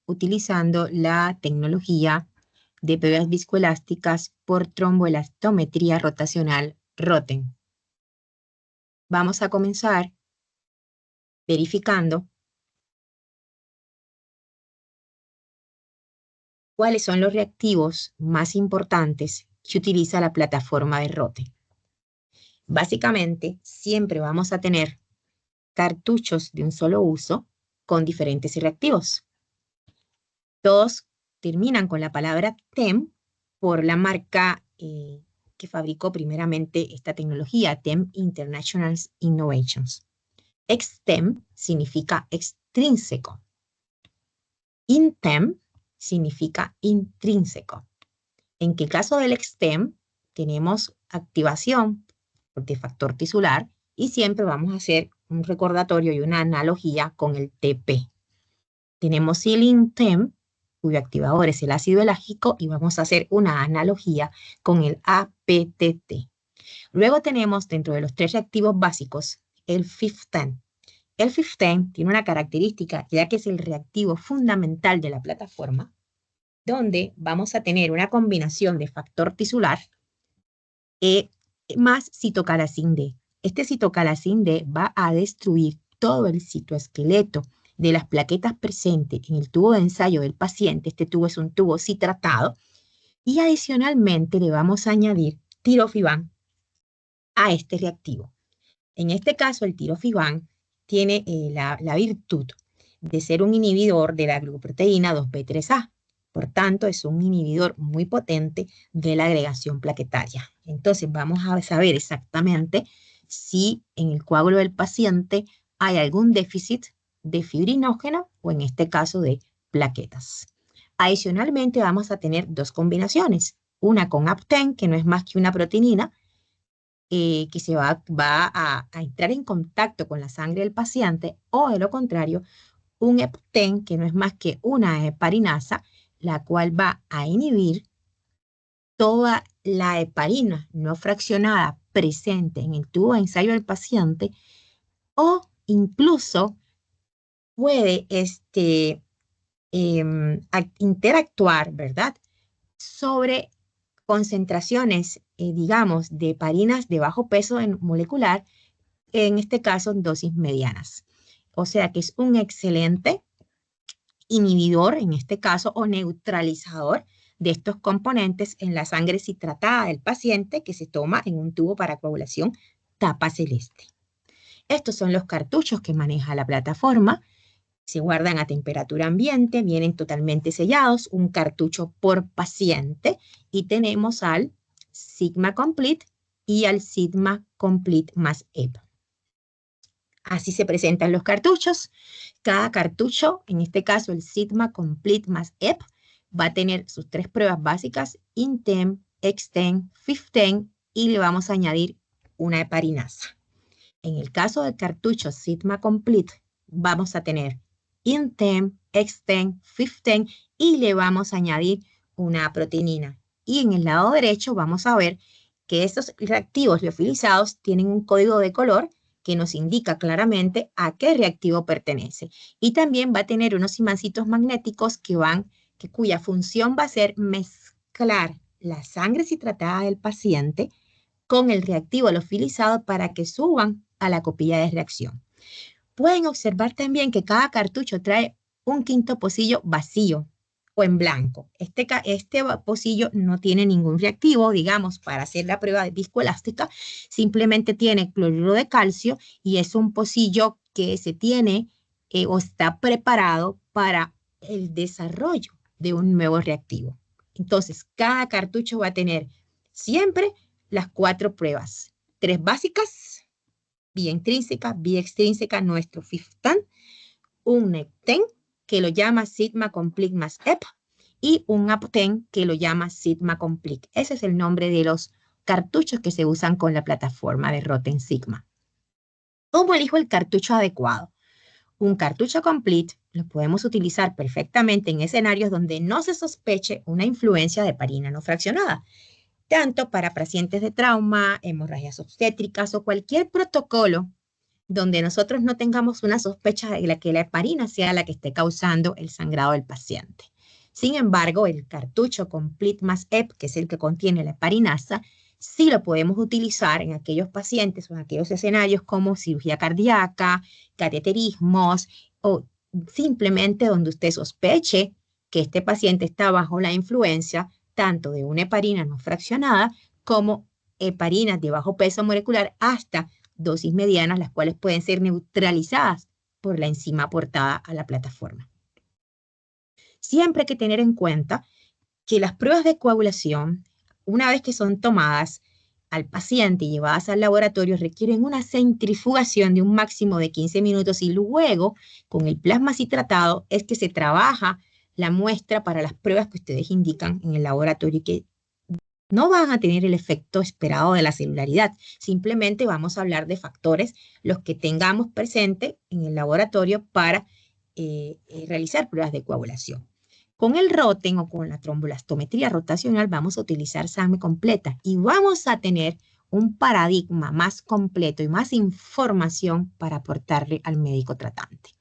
utilizando la tecnología de pruebas viscoelásticas por tromboelastometría rotacional ROTEN. Vamos a comenzar verificando cuáles son los reactivos más importantes que utiliza la plataforma de ROTEN. Básicamente, siempre vamos a tener cartuchos de un solo uso con diferentes reactivos. Todos terminan con la palabra TEM por la marca que fabricó primeramente esta tecnología, TEM International Innovations. Extem significa extrínseco. Intem significa intrínseco. En el caso del Extem, tenemos activación de factor tisular y siempre vamos a hacer un recordatorio y una analogía con el TP. Tenemos el Intem, cuyo activador es el ácido elágico, y vamos a hacer una analogía con el APTT. Luego tenemos dentro de los tres reactivos básicos el 15. El 15 tiene una característica, ya que es el reactivo fundamental de la plataforma, donde vamos a tener una combinación de factor tisular más citocalacin D. Este citocalacin D va a destruir todo el citoesqueleto de las plaquetas presentes en el tubo de ensayo del paciente. Este tubo es un tubo citratado. Y adicionalmente le vamos a añadir tirofiban a este reactivo. En este caso, el tirofiban tiene la virtud de ser un inhibidor de la glicoproteína 2B3A. Por tanto, es un inhibidor muy potente de la agregación plaquetaria. Entonces, vamos a saber exactamente si en el coágulo del paciente hay algún déficit de fibrinógeno o en este caso de plaquetas. Adicionalmente, vamos a tener dos combinaciones. Una con APTEN, que no es más que una proteinina, que se va a entrar en contacto con la sangre del paciente, o de lo contrario, un hepten, que no es más que una heparinasa, la cual va a inhibir toda la heparina no fraccionada presente en el tubo de ensayo del paciente, o incluso puede interactuar, ¿verdad?, sobre concentraciones, digamos, de heparinas de bajo peso molecular, en este caso en dosis medianas. O sea que es un excelente inhibidor, en este caso, o neutralizador de estos componentes en la sangre citratada del paciente que se toma en un tubo para coagulación tapa celeste. Estos son los cartuchos que maneja la plataforma. Se guardan a temperatura ambiente, vienen totalmente sellados, un cartucho por paciente, y tenemos al Sigma Complete y al Sigma Complete más EP. Así se presentan los cartuchos. Cada cartucho, en este caso el Sigma Complete más EP, va a tener sus tres pruebas básicas, Intem, Extem, 15, y le vamos a añadir una heparinasa. En el caso del cartucho Sigma Complete, vamos a tener Intem, Extem, 15, y le vamos a añadir una proteinina. Y en el lado derecho vamos a ver que estos reactivos liofilizados tienen un código de color que nos indica claramente a qué reactivo pertenece. Y también va a tener unos imancitos magnéticos cuya función va a ser mezclar la sangre citratada del paciente con el reactivo liofilizado para que suban a la copilla de reacción. Pueden observar también que cada cartucho trae un quinto pocillo vacío o en blanco. Este pocillo no tiene ningún reactivo, digamos, para hacer la prueba de viscoelástica. Simplemente tiene cloruro de calcio y es un pocillo que se tiene o está preparado para el desarrollo de un nuevo reactivo. Entonces, cada cartucho va a tener siempre las 4 pruebas. 3 básicas, vía intrínseca, vía extrínseca, nuestro 15, un Nepten, que lo llama Sigma Complete más EP, y un Apten, que lo llama Sigma Complete. Ese es el nombre de los cartuchos que se usan con la plataforma de ROTEN Sigma. ¿Cómo elijo el cartucho adecuado? Un cartucho Complete lo podemos utilizar perfectamente en escenarios donde no se sospeche una influencia de heparina no fraccionada, tanto para pacientes de trauma, hemorragias obstétricas o cualquier protocolo donde nosotros no tengamos una sospecha de que la heparina sea la que esté causando el sangrado del paciente. Sin embargo, el cartucho Complete Mass EP, que es el que contiene la heparinasa, sí lo podemos utilizar en aquellos pacientes o en aquellos escenarios como cirugía cardíaca, cateterismos o simplemente donde usted sospeche que este paciente está bajo la influencia tanto de una heparina no fraccionada como heparinas de bajo peso molecular hasta dosis medianas, las cuales pueden ser neutralizadas por la enzima aportada a la plataforma. Siempre hay que tener en cuenta que las pruebas de coagulación, una vez que son tomadas al paciente y llevadas al laboratorio, requieren una centrifugación de un máximo de 15 minutos y luego, con el plasma citratado, es que se trabaja la muestra para las pruebas que ustedes indican en el laboratorio y que no van a tener el efecto esperado de la celularidad. Simplemente vamos a hablar de factores, los que tengamos presente en el laboratorio para realizar pruebas de coagulación. Con el ROTEN o con la trombolastometría rotacional vamos a utilizar sangre completa y vamos a tener un paradigma más completo y más información para aportarle al médico tratante.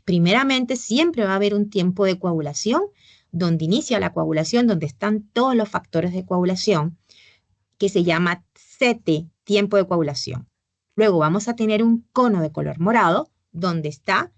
Primeramente, siempre va a haber un tiempo de coagulación, donde inicia la coagulación, donde están todos los factores de coagulación, que se llama CT, tiempo de coagulación. Luego vamos a tener un cono de color morado, donde está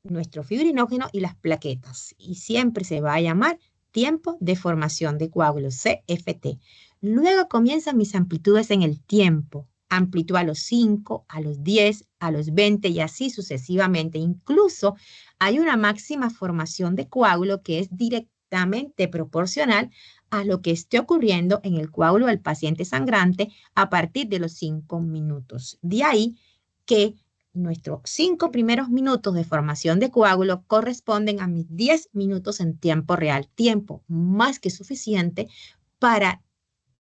nuestro fibrinógeno y las plaquetas. Y siempre se va a llamar tiempo de formación de coágulos, CFT. Luego comienzan mis amplitudes en el tiempo. Amplitud a los 5, a los 10, a los 20 y así sucesivamente. Incluso hay una máxima formación de coágulo que es directamente proporcional a lo que esté ocurriendo en el coágulo del paciente sangrante a partir de los 5 minutos. De ahí que nuestros 5 primeros minutos de formación de coágulo corresponden a mis 10 minutos en tiempo real, tiempo más que suficiente para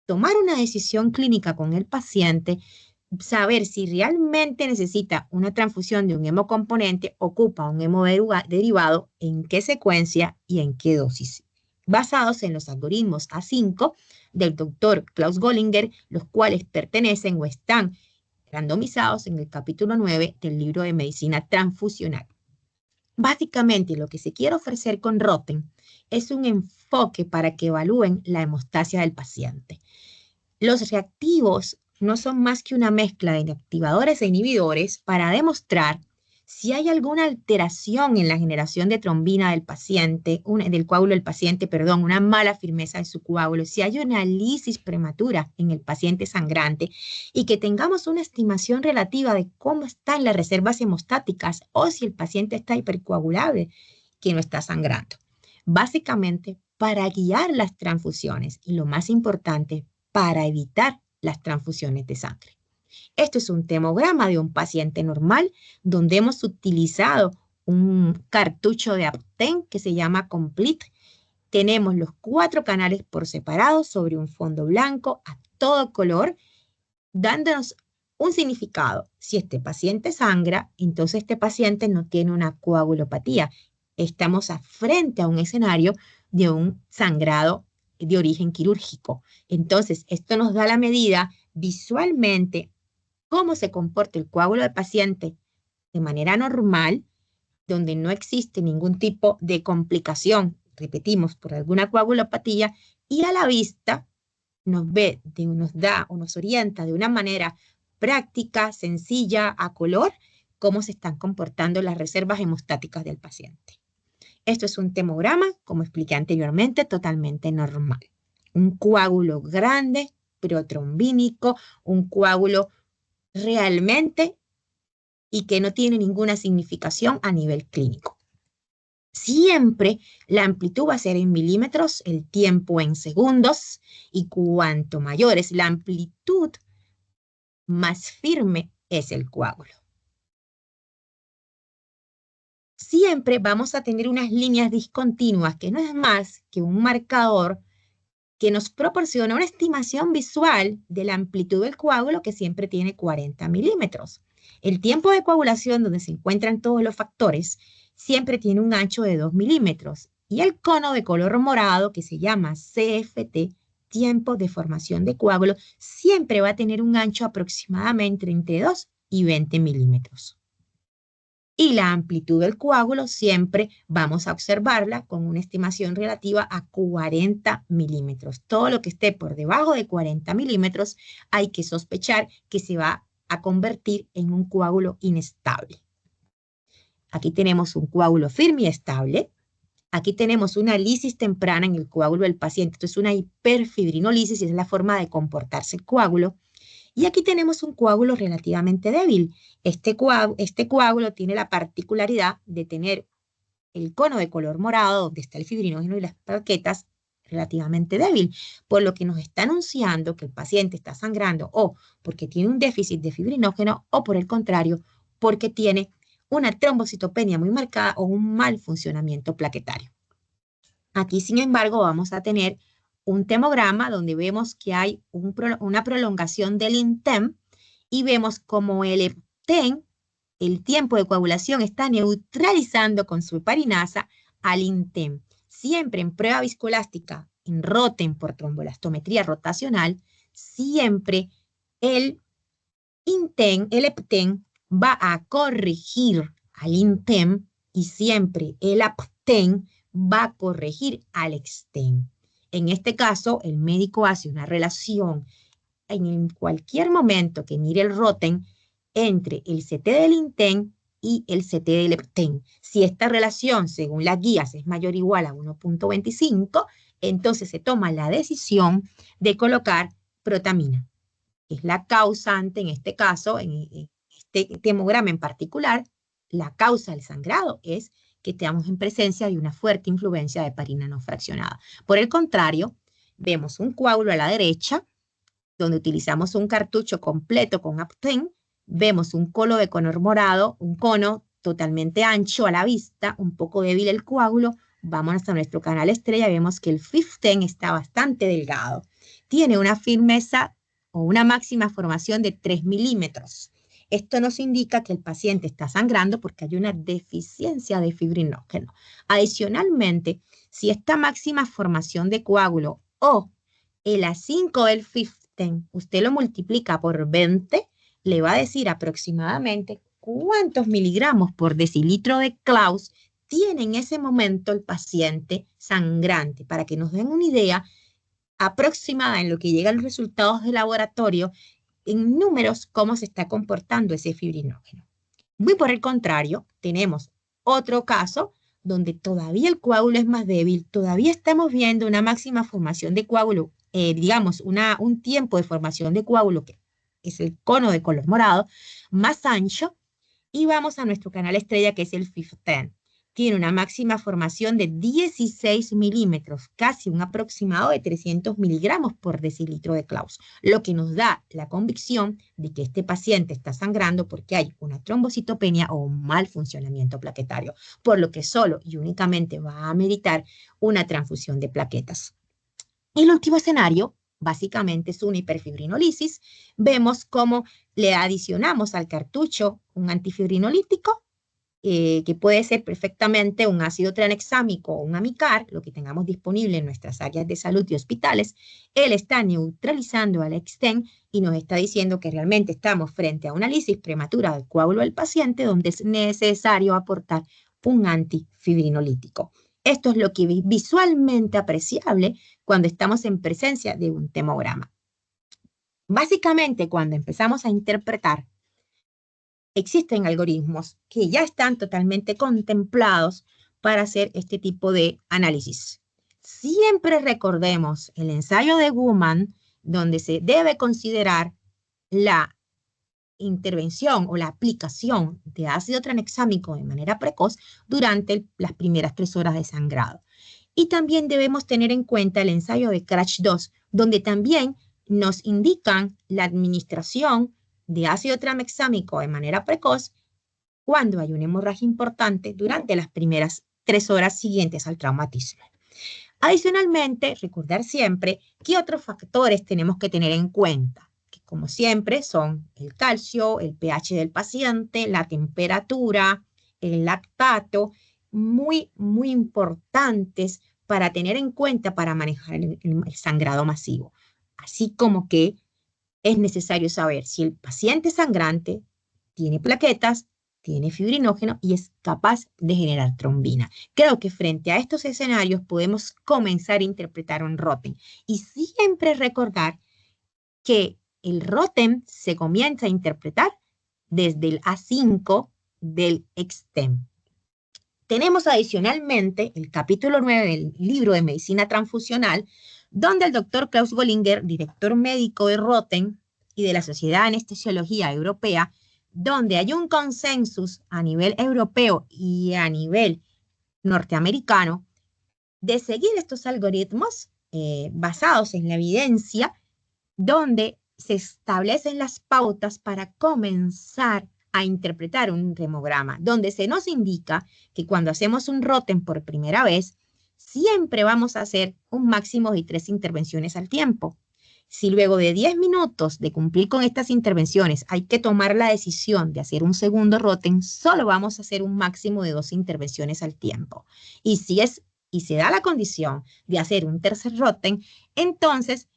tomar una decisión clínica con el paciente, saber si realmente necesita una transfusión de un hemocomponente, ocupa un hemoderivado, en qué secuencia y en qué dosis, basados en los algoritmos A5 del doctor Klaus Gollinger, los cuales pertenecen o están randomizados en el capítulo 9 del libro de medicina transfusional. Básicamente, lo que se quiere ofrecer con ROTEN es un enfoque para que evalúen la hemostasia del paciente. Los reactivos no son más que una mezcla de activadores e inhibidores para demostrar si hay alguna alteración en la generación de trombina del paciente, del coágulo del paciente, perdón, una mala firmeza en su coágulo, si hay una lisis prematura en el paciente sangrante y que tengamos una estimación relativa de cómo están las reservas hemostáticas o si el paciente está hipercoagulable, que no está sangrando. Básicamente, para guiar las transfusiones y lo más importante, para evitar las transfusiones de sangre. Esto es un temograma de un paciente normal donde hemos utilizado un cartucho de Apten que se llama Complete. Tenemos los 4 canales por separado sobre un fondo blanco a todo color, dándonos un significado. Si este paciente sangra, entonces este paciente no tiene una coagulopatía. Estamos frente a un escenario de un sangrado de origen quirúrgico. Entonces, esto nos da la medida visualmente cómo se comporta el coágulo del paciente de manera normal, donde no existe ningún tipo de complicación, repetimos, por alguna coagulopatía, y a la vista nos da o nos orienta de una manera práctica, sencilla, a color, cómo se están comportando las reservas hemostáticas del paciente. Esto es un temograma, como expliqué anteriormente, totalmente normal. Un coágulo grande, protrombínico, un coágulo realmente y que no tiene ninguna significación a nivel clínico. Siempre la amplitud va a ser en milímetros, el tiempo en segundos, y cuanto mayor es la amplitud, más firme es el coágulo. Siempre vamos a tener unas líneas discontinuas, que no es más que un marcador que nos proporciona una estimación visual de la amplitud del coágulo, que siempre tiene 40 milímetros. El tiempo de coagulación, donde se encuentran todos los factores, siempre tiene un ancho de 2 milímetros. Y el cono de color morado, que se llama CFT, tiempo de formación de coágulo, siempre va a tener un ancho aproximadamente entre 2 y 20 milímetros. Y la amplitud del coágulo siempre vamos a observarla con una estimación relativa a 40 milímetros. Todo lo que esté por debajo de 40 milímetros hay que sospechar que se va a convertir en un coágulo inestable. Aquí tenemos un coágulo firme y estable. Aquí tenemos una lisis temprana en el coágulo del paciente. Esto es una hiperfibrinolisis y es la forma de comportarse el coágulo. Y aquí tenemos un coágulo relativamente débil. Este coágulo tiene la particularidad de tener el cono de color morado, donde está el fibrinógeno y las plaquetas, relativamente débil, por lo que nos está anunciando que el paciente está sangrando o porque tiene un déficit de fibrinógeno o por el contrario, porque tiene una trombocitopenia muy marcada o un mal funcionamiento plaquetario. Aquí, sin embargo, vamos a tener un temograma donde vemos que hay una prolongación del INTEM y vemos como el EPTEN, el tiempo de coagulación, está neutralizando con su heparinasa al INTEM. Siempre en prueba viscoelástica, en ROTEM por tromboelastometría rotacional, siempre el INTEM, el EPTEN, va a corregir al INTEM y siempre el APTEN va a corregir al EXTEN. En este caso, el médico hace una relación en cualquier momento que mire el ROTEM entre el CT del INTEN y el CT del EPTEN. Si esta relación, según las guías, es mayor o igual a 1.25, entonces se toma la decisión de colocar protamina. Es la causante, en este caso, en este temograma en particular, la causa del sangrado es que estamos en presencia de una fuerte influencia de heparina no fraccionada. Por el contrario, vemos un coágulo a la derecha, donde utilizamos un cartucho completo con APTEN, vemos un cono de color morado, un cono totalmente ancho a la vista, un poco débil el coágulo, vamos a nuestro canal estrella, vemos que el 15 está bastante delgado, tiene una firmeza o una máxima formación de 3 milímetros. Esto nos indica que el paciente está sangrando porque hay una deficiencia de fibrinógeno. Adicionalmente, si esta máxima formación de coágulo o el A5 del 15, usted lo multiplica por 20, le va a decir aproximadamente cuántos miligramos por decilitro de Claus tiene en ese momento el paciente sangrante, para que nos den una idea aproximada en lo que llegan los resultados de laboratorio, en números, cómo se está comportando ese fibrinógeno. Muy por el contrario, tenemos otro caso donde todavía el coágulo es más débil, todavía estamos viendo una máxima formación de coágulo, digamos, un tiempo de formación de coágulo, que es el cono de color morado, más ancho, y vamos a nuestro canal estrella, que es el 15. Tiene una máxima formación de 16 milímetros, casi un aproximado de 300 miligramos por decilitro de Claus, lo que nos da la convicción de que este paciente está sangrando porque hay una trombocitopenia o un mal funcionamiento plaquetario, por lo que solo y únicamente va a ameritar una transfusión de plaquetas. Y el último escenario, básicamente, es una hiperfibrinolisis. Vemos cómo le adicionamos al cartucho un antifibrinolítico, que puede ser perfectamente un ácido tranexámico o un amicar, lo que tengamos disponible en nuestras áreas de salud y hospitales. Él está neutralizando al EXTEN y nos está diciendo que realmente estamos frente a una lisis prematura del coágulo del paciente, donde es necesario aportar un antifibrinolítico. Esto es lo que es visualmente apreciable cuando estamos en presencia de un temograma. Básicamente, cuando empezamos a interpretar, existen algoritmos que ya están totalmente contemplados para hacer este tipo de análisis. Siempre recordemos el ensayo de Guman, donde se debe considerar la intervención o la aplicación de ácido tranexámico de manera precoz durante las primeras 3 horas de sangrado. Y también debemos tener en cuenta el ensayo de CRASH 2, donde también nos indican la administración de ácido tranexámico de manera precoz cuando hay una hemorragia importante durante las primeras 3 horas siguientes al traumatismo. Adicionalmente, recordar siempre qué otros factores tenemos que tener en cuenta, que como siempre son el calcio, el pH del paciente, la temperatura, el lactato, muy, muy importantes para tener en cuenta para manejar el sangrado masivo. Así como que es necesario saber si el paciente sangrante tiene plaquetas, tiene fibrinógeno y es capaz de generar trombina. Creo que frente a estos escenarios podemos comenzar a interpretar un ROTEM y siempre recordar que el ROTEM se comienza a interpretar desde el A5 del EXTEM. Tenemos adicionalmente el capítulo 9 del libro de medicina transfusional, donde el doctor Klaus Bollinger, director médico de ROTEM y de la Sociedad de Anestesiología Europea, donde hay un consenso a nivel europeo y a nivel norteamericano de seguir estos algoritmos basados en la evidencia, donde se establecen las pautas para comenzar a interpretar un remograma, donde se nos indica que cuando hacemos un ROTEM por primera vez, siempre vamos a hacer un máximo de 3 intervenciones al tiempo. Si luego de 10 minutos de cumplir con estas intervenciones hay que tomar la decisión de hacer un segundo ROTEM, solo vamos a hacer un máximo de 2 intervenciones al tiempo. Y si se da la condición de hacer un tercer ROTEM, entonces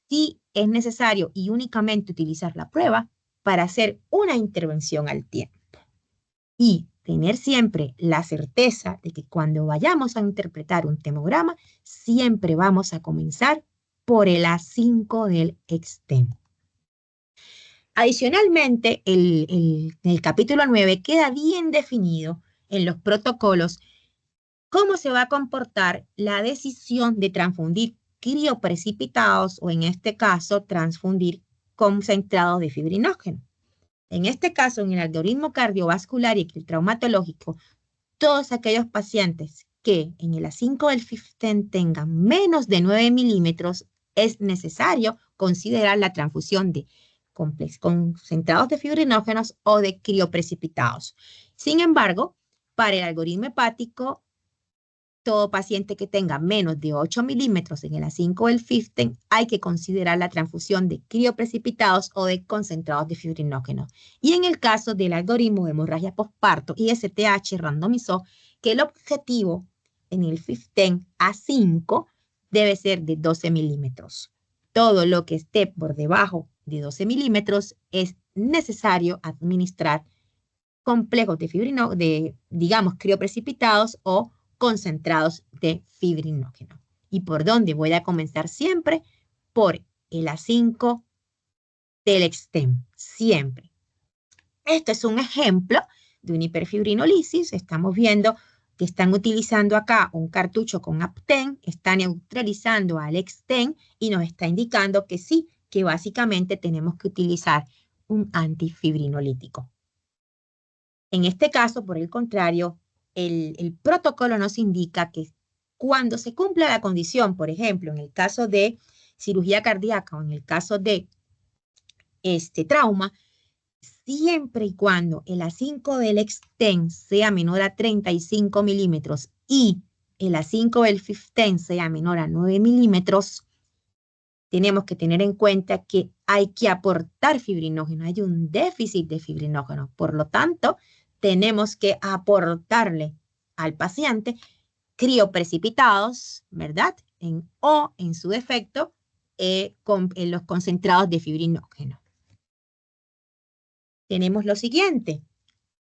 sí es necesario y únicamente utilizar la prueba para hacer una intervención al tiempo. Y tener siempre la certeza de que cuando vayamos a interpretar un temograma, siempre vamos a comenzar por el A5 del EXTEM. Adicionalmente, en el capítulo 9 queda bien definido en los protocolos cómo se va a comportar la decisión de transfundir crioprecipitados o en este caso transfundir concentrados de fibrinógeno. En este caso, en el algoritmo cardiovascular y el traumatológico, todos aquellos pacientes que en el A5 del FIFTEN tengan menos de 9 milímetros, es necesario considerar la transfusión de concentrados de fibrinógenos o de crioprecipitados. Sin embargo, para el algoritmo hepático, todo paciente que tenga menos de 8 milímetros en el A5 del FIFTEN, hay que considerar la transfusión de crioprecipitados o de concentrados de fibrinógeno. Y en el caso del algoritmo de hemorragia postparto, ISTH randomizó que el objetivo en el FIFTEN A5 debe ser de 12 milímetros. Todo lo que esté por debajo de 12 milímetros es necesario administrar complejos de digamos, crioprecipitados o concentrados de fibrinógeno. ¿Y por dónde voy a comenzar siempre? Por el A5 del EXTEM, siempre. Esto es un ejemplo de una hiperfibrinolisis. Estamos viendo que están utilizando acá un cartucho con Apten, está neutralizando al EXTEM y nos está indicando que sí, que básicamente tenemos que utilizar un antifibrinolítico. En este caso, por el contrario, el protocolo nos indica que cuando se cumpla la condición, por ejemplo, en el caso de cirugía cardíaca o en el caso de trauma, siempre y cuando el A5 del EXTEM sea menor a 35 milímetros y el A5 del FIFTEN sea menor a 9 milímetros, tenemos que tener en cuenta que hay que aportar fibrinógeno, hay un déficit de fibrinógeno. Por lo tanto, tenemos que aportarle al paciente crioprecipitados, ¿verdad? O en su defecto, en los concentrados de fibrinógeno. Tenemos lo siguiente,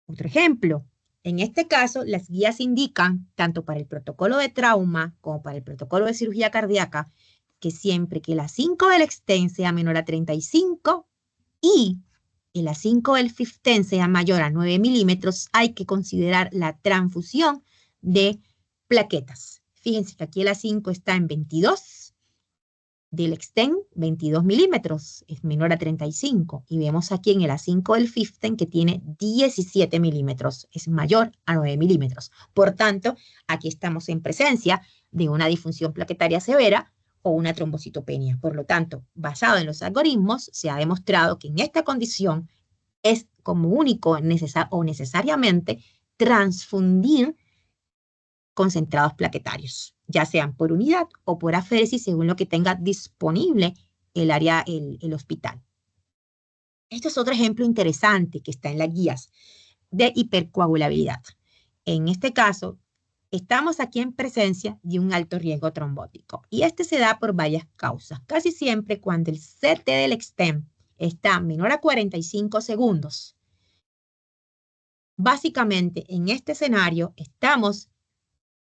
otro ejemplo. En este caso, las guías indican, tanto para el protocolo de trauma como para el protocolo de cirugía cardíaca, que siempre que el A5 del EXTEM sea menor a 35 y el A5 del FIFTEN sea mayor a 9 milímetros, hay que considerar la transfusión de plaquetas. Fíjense que aquí el A5 está en 22, del EXTEM 22 milímetros, es menor a 35. Y vemos aquí en el A5 del FIFTEN que tiene 17 milímetros, es mayor a 9 milímetros. Por tanto, aquí estamos en presencia de una disfunción plaquetaria severa o una trombocitopenia. Por lo tanto, basado en los algoritmos, se ha demostrado que en esta condición es como único o necesariamente transfundir concentrados plaquetarios, ya sean por unidad o por aféresis, según lo que tenga disponible el hospital. Esto es otro ejemplo interesante que está en las guías de hipercoagulabilidad. En este caso, estamos aquí en presencia de un alto riesgo trombótico y este se da por varias causas. Casi siempre cuando el CT del EXTEM está menor a 45 segundos Básicamente, en este escenario estamos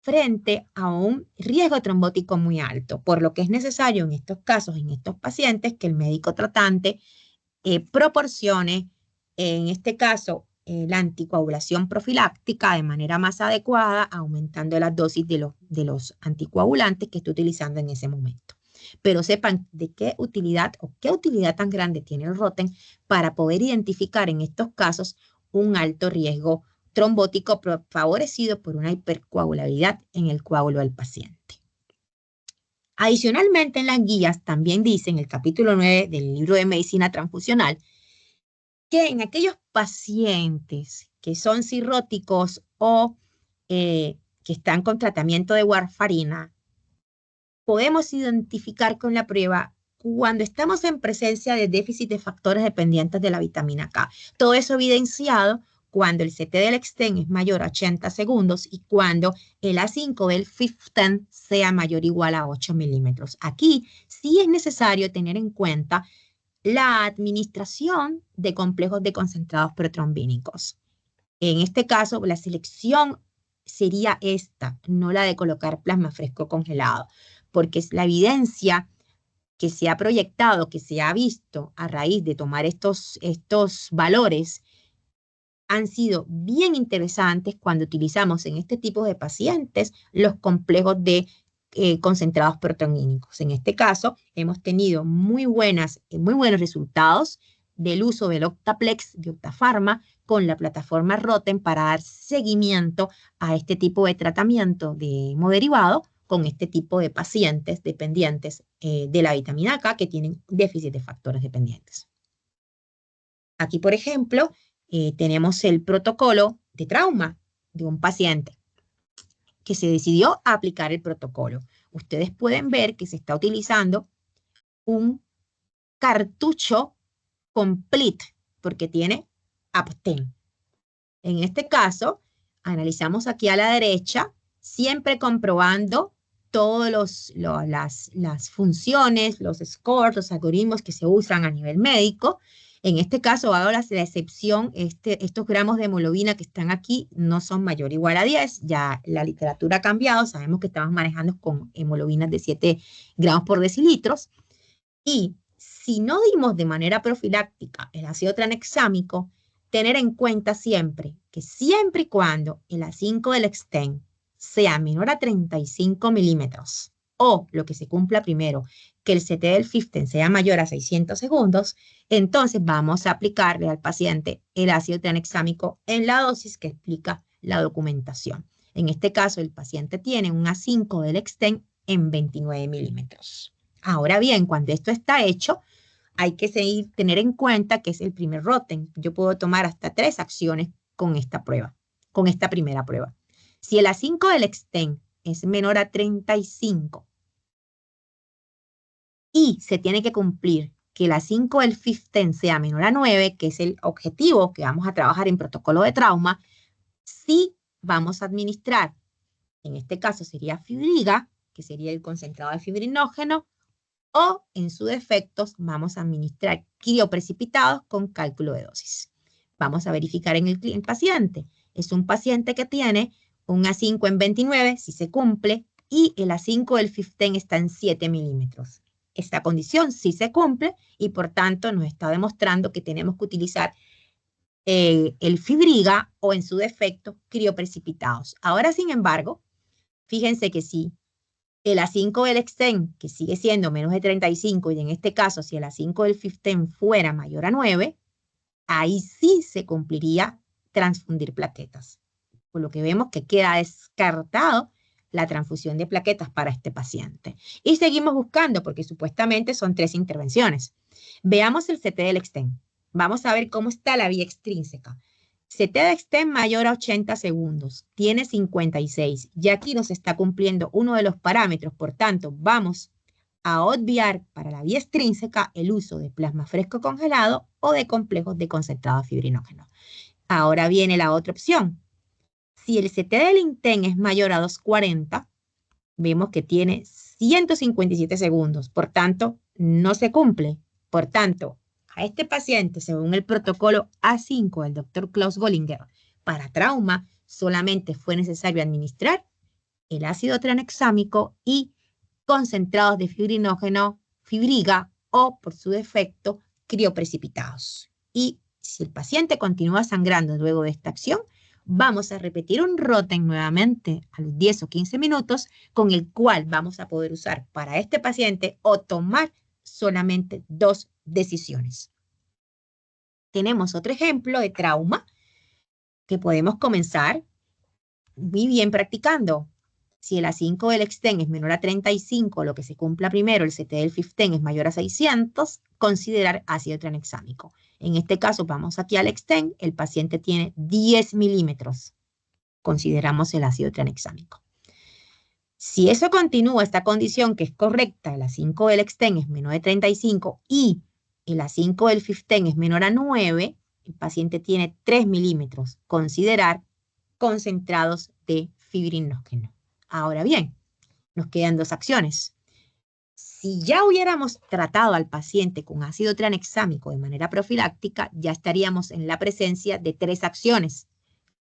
frente a un riesgo trombótico muy alto, por lo que es necesario en estos casos, en estos pacientes, que el médico tratante proporcione, en este caso, la anticoagulación profiláctica de manera más adecuada, aumentando las dosis de los anticoagulantes que esté utilizando en ese momento. Pero sepan de qué utilidad o qué utilidad tan grande tiene el Roten para poder identificar en estos casos un alto riesgo trombótico favorecido por una hipercoagulabilidad en el coágulo del paciente. Adicionalmente, en las guías también dice en el capítulo 9 del libro de medicina transfusional que en aquellos pacientes que son cirróticos o que están con tratamiento de warfarina, podemos identificar con la prueba cuando estamos en presencia de déficit de factores dependientes de la vitamina K. Todo eso evidenciado cuando el CT del exten es mayor a 80 segundos y cuando el A5 del 15 sea mayor o igual a 8 milímetros. Aquí sí es necesario tener en cuenta la administración de complejos de concentrados protrombínicos. En este caso, la selección sería esta, no la de colocar plasma fresco congelado, porque es la evidencia que se ha proyectado, que se ha visto a raíz de tomar estos valores, han sido bien interesantes cuando utilizamos en este tipo de pacientes los complejos de concentrados proteínicos. En este caso, hemos tenido muy buenos resultados del uso del Octaplex de Octafarma con la plataforma Roten para dar seguimiento a este tipo de tratamiento de hemoderivado con este tipo de pacientes dependientes de la vitamina K que tienen déficit de factores dependientes. Aquí, por ejemplo, tenemos el protocolo de trauma de un paciente que se decidió a aplicar el protocolo. Ustedes pueden ver que se está utilizando un cartucho complete porque tiene Apten. En este caso, analizamos aquí a la derecha, siempre comprobando todas las funciones, los scores, los algoritmos que se usan a nivel médico. En este caso, hago la excepción, estos gramos de hemoglobina que están aquí no son mayor o igual a 10, ya la literatura ha cambiado, sabemos que estamos manejando con hemoglobinas de 7 gramos por decilitros, y si no dimos de manera profiláctica el ácido tranexámico, tener en cuenta siempre que siempre y cuando el A5 del exten sea menor a 35 milímetros o lo que se cumpla primero, que el CT del 15 sea mayor a 600 segundos, entonces vamos a aplicarle al paciente el ácido tranexámico en la dosis que explica la documentación. En este caso, el paciente tiene un A5 del exten en 29 milímetros. Ahora bien, cuando esto está hecho, hay que tener en cuenta que es el primer Roten. Yo puedo tomar hasta 3 acciones con esta prueba, con esta primera prueba. Si el A5 del exten es menor a 35 y se tiene que cumplir que el A5 del 15 sea menor a 9, que es el objetivo que vamos a trabajar en protocolo de trauma, sí vamos a administrar, en este caso sería fibriga, que sería el concentrado de fibrinógeno, o en su defecto vamos a administrar crioprecipitados con cálculo de dosis. Vamos a verificar en el paciente. Es un paciente que tiene un A5 en 29, si se cumple, y el A5 del 15 está en 7 milímetros. Esta condición sí se cumple y por tanto nos está demostrando que tenemos que utilizar el fibriga o en su defecto crioprecipitados. Ahora, sin embargo, fíjense que sí. El A5 del exten, que sigue siendo menos de 35, y en este caso, si el A5 del 15 fuera mayor a 9, ahí sí se cumpliría transfundir plaquetas. Por lo que vemos que queda descartado la transfusión de plaquetas para este paciente. Y seguimos buscando, porque supuestamente son 3 intervenciones. Veamos el CT del exten. Vamos a ver cómo está la vía extrínseca. CT de exten mayor a 80 segundos, tiene 56. Y aquí nos está cumpliendo uno de los parámetros, por tanto, vamos a obviar para la vía extrínseca el uso de plasma fresco congelado o de complejos de concentrado fibrinógeno. Ahora viene la otra opción. Si el CT del inten es mayor a 240, vemos que tiene 157 segundos, por tanto, no se cumple. Por tanto, a este paciente, según el protocolo A5 del doctor Klaus Gollinger, para trauma solamente fue necesario administrar el ácido tranexámico y concentrados de fibrinógeno, fibriga o, por su defecto, crioprecipitados. Y si el paciente continúa sangrando luego de esta acción, vamos a repetir un Roten nuevamente a los 10 o 15 minutos, con el cual vamos a poder usar para este paciente o tomar solamente 2 decisiones. Tenemos otro ejemplo de trauma que podemos comenzar muy bien practicando. Si el A5 del Exten es menor a 35, lo que se cumpla primero, el CT del 15 es mayor a 600, considerar ácido tranexámico. En este caso, vamos aquí al Exten, el paciente tiene 10 milímetros. Consideramos el ácido tranexámico. Si eso continúa, esta condición que es correcta, el A5 del Exten es menor de 35 y el A5 del 15 es menor a 9, el paciente tiene 3 milímetros. Considerar concentrados de fibrinógeno. Ahora bien, nos quedan 2 acciones. Si ya hubiéramos tratado al paciente con ácido tranexámico de manera profiláctica, ya estaríamos en la presencia de 3 acciones,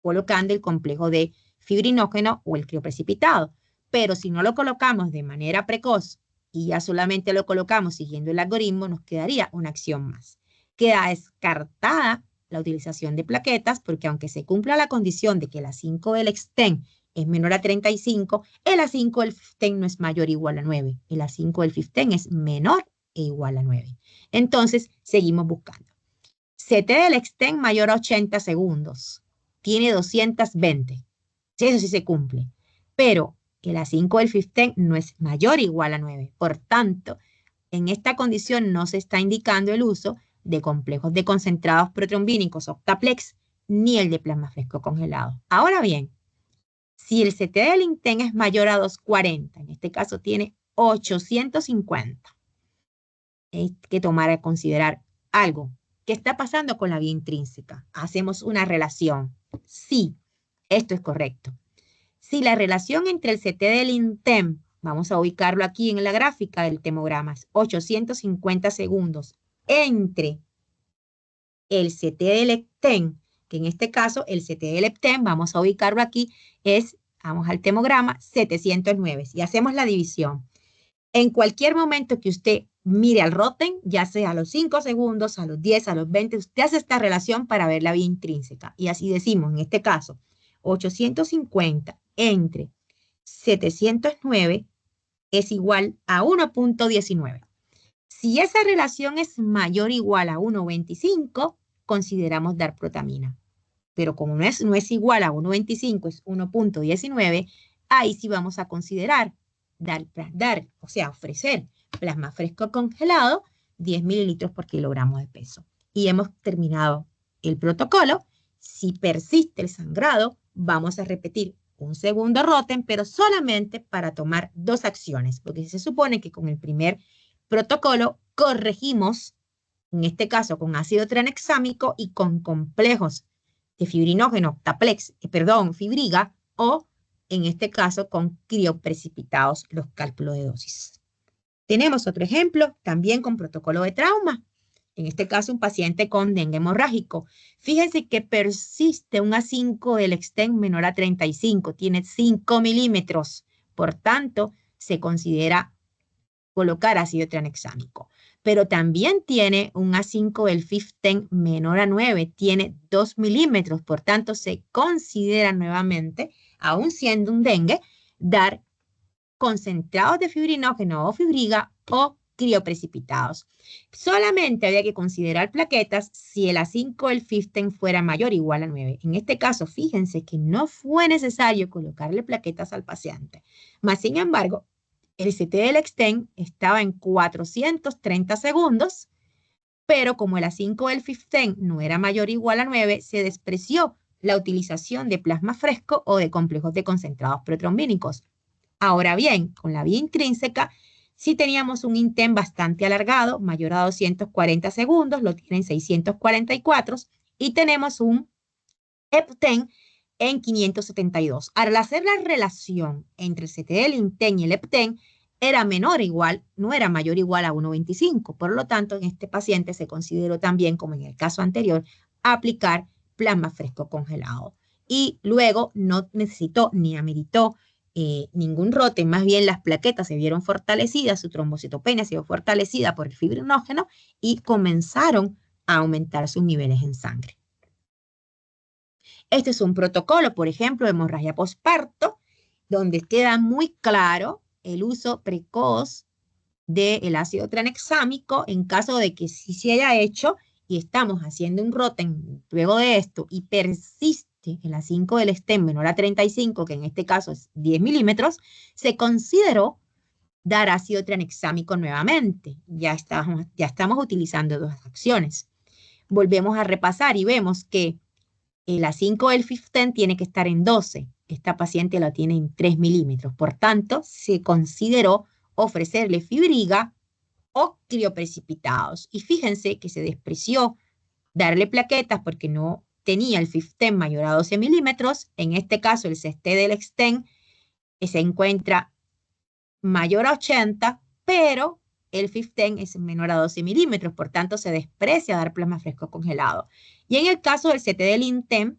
colocando el complejo de fibrinógeno o el crioprecipitado. Pero si no lo colocamos de manera precoz y ya solamente lo colocamos siguiendo el algoritmo, nos quedaría una acción más. Queda descartada la utilización de plaquetas porque aunque se cumpla la condición de que el A5 del Exten es menor a 35, el A5 del 15 no es mayor o igual a 9. El A5 del 15 es menor e igual a 9. Entonces, seguimos buscando. CT del Exten mayor a 80 segundos. Tiene 220. Eso sí se cumple. Pero el A5 del 15 no es mayor o igual a 9. Por tanto, en esta condición no se está indicando el uso de complejos de concentrados protrombínicos octaplex ni el de plasma fresco congelado. Ahora bien, si el CT del Inten es mayor a 240, en este caso tiene 850, hay que tomar a considerar algo. ¿Qué está pasando con la vía intrínseca? Hacemos una relación. Sí, esto es correcto. Si la relación entre el CT del Inten, vamos a ubicarlo aquí en la gráfica del temograma, es 850 segundos entre el CT del Lepten, que en este caso el CT del Lepten, vamos a ubicarlo aquí, vamos al temograma, 709. Y hacemos la división. En cualquier momento que usted mire al Roten, ya sea a los 5 segundos, a los 10, a los 20, usted hace esta relación para ver la vía intrínseca. Y así decimos, en este caso, 850 entre 709 es igual a 1.19. Si esa relación es mayor o igual a 1.25, consideramos dar protamina. Pero como no es igual a 1.25, es 1.19, ahí sí vamos a considerar o sea, ofrecer plasma fresco congelado, 10 mililitros por kilogramo de peso. Y hemos terminado el protocolo. Si persiste el sangrado, vamos a repetir un segundo Roten, pero solamente para tomar 2 acciones, porque se supone que con el primer protocolo corregimos, en este caso con ácido tranexámico y con complejos de fibrinógeno, fibriga, o en este caso con crioprecipitados los cálculos de dosis. Tenemos otro ejemplo, también con protocolo de trauma. En este caso, un paciente con dengue hemorrágico. Fíjense que persiste un A5 del Exten menor a 35, tiene 5 milímetros. Por tanto, se considera colocar ácido tranexámico. Pero también tiene un A5 del 15 menor a 9, tiene 2 milímetros. Por tanto, se considera nuevamente, aún siendo un dengue, dar concentrados de fibrinógeno o fibriga o crioprecipitados. Solamente había que considerar plaquetas si el A5 del 15 fuera mayor o igual a 9. En este caso, fíjense que no fue necesario colocarle plaquetas al paciente. Mas, sin embargo, el CT del Exten estaba en 430 segundos, pero como el A5 del 15 no era mayor o igual a 9, se despreció la utilización de plasma fresco o de complejos de concentrados protrombínicos. Ahora bien, con la vía intrínseca, sí teníamos un Inten bastante alargado, mayor a 240 segundos, lo tienen 644, y tenemos un Epten en 572. Al hacer la relación entre el CT del Inten y el Epten, era menor o igual, no era mayor o igual a 1.25. Por lo tanto, en este paciente se consideró también, como en el caso anterior, aplicar plasma fresco congelado. y luego no necesitó ni ameritó ningún rote, más bien las plaquetas se vieron fortalecidas, su trombocitopenia se vio fortalecida por el fibrinógeno y comenzaron a aumentar sus niveles en sangre. Este es un protocolo, por ejemplo, de hemorragia posparto, donde queda muy claro el uso precoz del ácido tranexámico en caso de que sí se haya hecho y estamos haciendo un roten luego de esto y persiste el A5 del stem menor a 35, que en este caso es 10 milímetros, se consideró dar ácido tranexámico nuevamente. Ya estamos utilizando dos acciones. Volvemos a repasar y vemos que el A5 del FIF10 tiene que estar en 12. Esta paciente lo tiene en 3 milímetros. Por tanto, se consideró ofrecerle fibriga o crioprecipitados. Y fíjense que se despreció darle plaquetas porque no tenía el FIF10 mayor a 12 milímetros. En este caso, el CST del Xten se encuentra mayor a 80, pero el FIF10 es menor a 12 milímetros, por tanto se desprecia dar plasma fresco congelado. Y en el caso del CT del INTEM,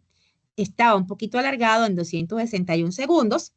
estaba un poquito alargado en 261 segundos.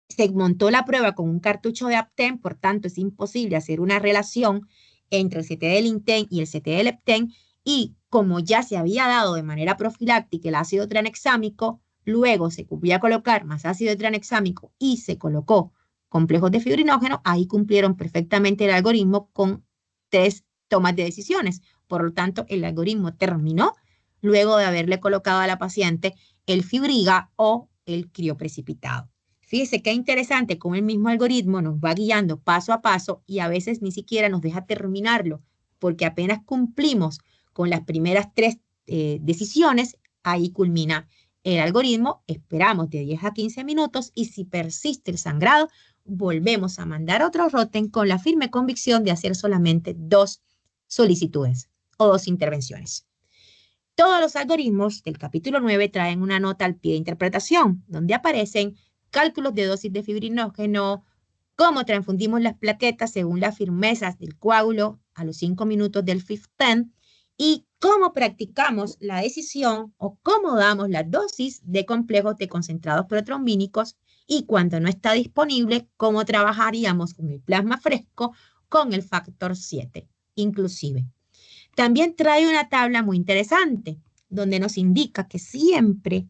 Se montó la prueba con un cartucho de Apten, por tanto es imposible hacer una relación entre el CT del INTEM y el CT del Epten, y como ya se había dado de manera profiláctica el ácido tranexámico, luego se volvió a colocar más ácido tranexámico y se colocó complejos de fibrinógeno, ahí cumplieron perfectamente el algoritmo con 3 tomas de decisiones. Por lo tanto, el algoritmo terminó luego de haberle colocado a la paciente el fibriga o el crioprecipitado. Fíjese qué interesante cómo el mismo algoritmo nos va guiando paso a paso y a veces ni siquiera nos deja terminarlo, porque apenas cumplimos con las primeras 3 decisiones, ahí culmina el algoritmo, esperamos de 10 a 15 minutos y si persiste el sangrado, volvemos a mandar otro roten con la firme convicción de hacer solamente 2 solicitudes o 2 intervenciones. Todos los algoritmos del capítulo 9 traen una nota al pie de interpretación, donde aparecen cálculos de dosis de fibrinógeno, cómo transfundimos las plaquetas según las firmezas del coágulo a los 5 minutos del FIF10 y cómo practicamos la decisión o cómo damos la dosis de complejos de concentrados protrombínicos y cuando no está disponible, cómo trabajaríamos con el plasma fresco con el factor 7, inclusive. También trae una tabla muy interesante, donde nos indica que siempre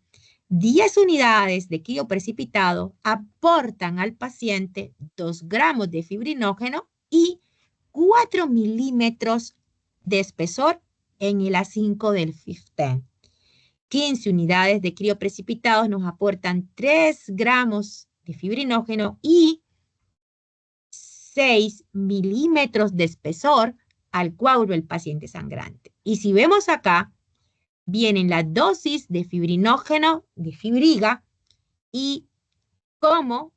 10 unidades de crioprecipitado aportan al paciente 2 gramos de fibrinógeno y 4 milímetros de espesor en el A5 del FIF10. 15 unidades de crioprecipitados nos aportan 3 gramos de fibrinógeno y 6 milímetros de espesor al coágulo del paciente sangrante. Y si vemos acá, vienen las dosis de fibrinógeno, de fibriga, y cómo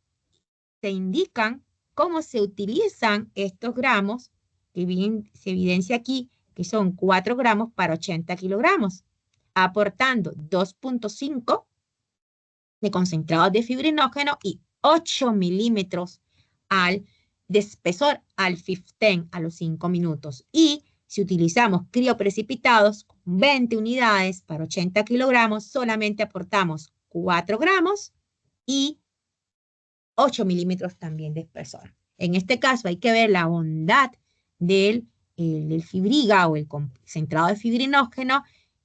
se indican, cómo se utilizan estos gramos, que bien se evidencia aquí, que son 4 gramos para 80 kilogramos, aportando 2.5 de concentrados de fibrinógeno y 8 milímetros de espesor al FIF10 a los 5 minutos. Y si utilizamos crioprecipitados, 20 unidades para 80 kilogramos, solamente aportamos 4 gramos y 8 milímetros también de espesor. En este caso hay que ver la bondad del fibriga o el concentrado de fibrinógeno,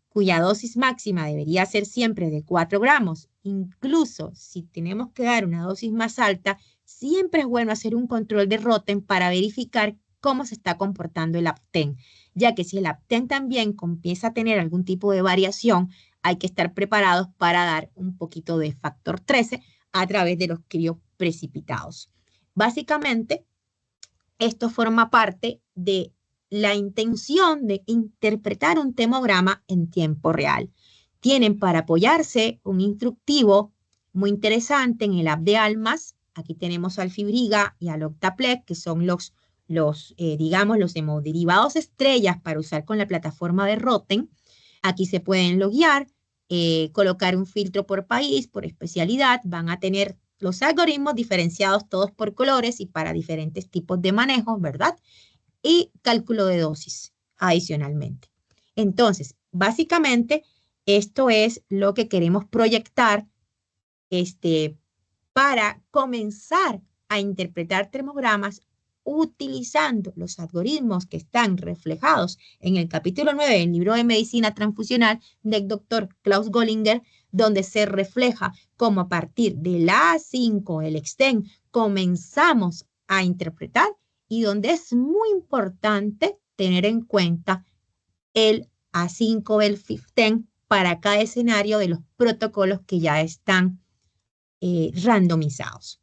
cuya dosis máxima debería ser siempre de 4 gramos. Incluso si tenemos que dar una dosis más alta, siempre es bueno hacer un control de roten para verificar cómo se está comportando el Apten, ya que si el Apten también comienza a tener algún tipo de variación, hay que estar preparados para dar un poquito de factor 13 a través de los crioprecipitados. Básicamente, esto forma parte de la intención de interpretar un temograma en tiempo real. Tienen para apoyarse un instructivo muy interesante en el app de Almas. Aquí tenemos al Fibriga y al Octaplex, que son digamos, los hemoderivados estrellas para usar con la plataforma de Roten. Aquí se pueden loguear, colocar un filtro por país, por especialidad. Van a tener los algoritmos diferenciados todos por colores y para diferentes tipos de manejos, ¿verdad? Y cálculo de dosis adicionalmente. Entonces, básicamente, Esto es lo que queremos proyectar para comenzar a interpretar termogramas utilizando los algoritmos que están reflejados en el capítulo 9 del libro de Medicina Transfusional del doctor Klaus Gollinger, donde se refleja cómo a partir de la A5, el exten, comenzamos a interpretar y donde es muy importante tener en cuenta el A5, el 15 para cada escenario de los protocolos que ya están randomizados.